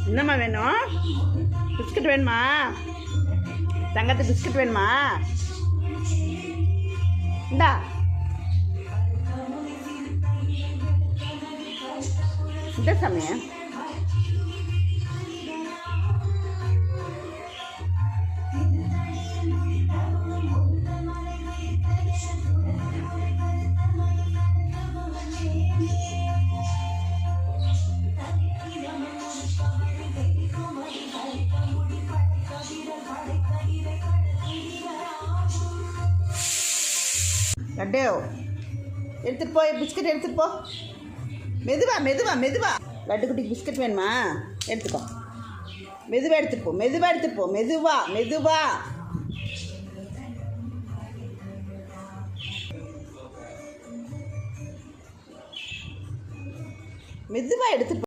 என்னம்மா வேணும்? பிஸ்கட் வேணுமா? தங்கத்து பிஸ்கட் வேணுமா? இந்தா. இந்த சமயம் லட்டு எடுத்துகிட்டு போய் பிஸ்கட் எடுத்துகிட்டு போ. மெதுவா மெதுவா மெதுவா. லட்டு குட்டிக்கு பிஸ்கட் வேணுமா? எடுத்துக்கோ. மெதுவாக எடுத்துகிட்டு போ, மெதுவாக எடுத்துகிட்டு போ, மெதுவா மெதுவா. மெதுவாக எடுத்துகிட்டு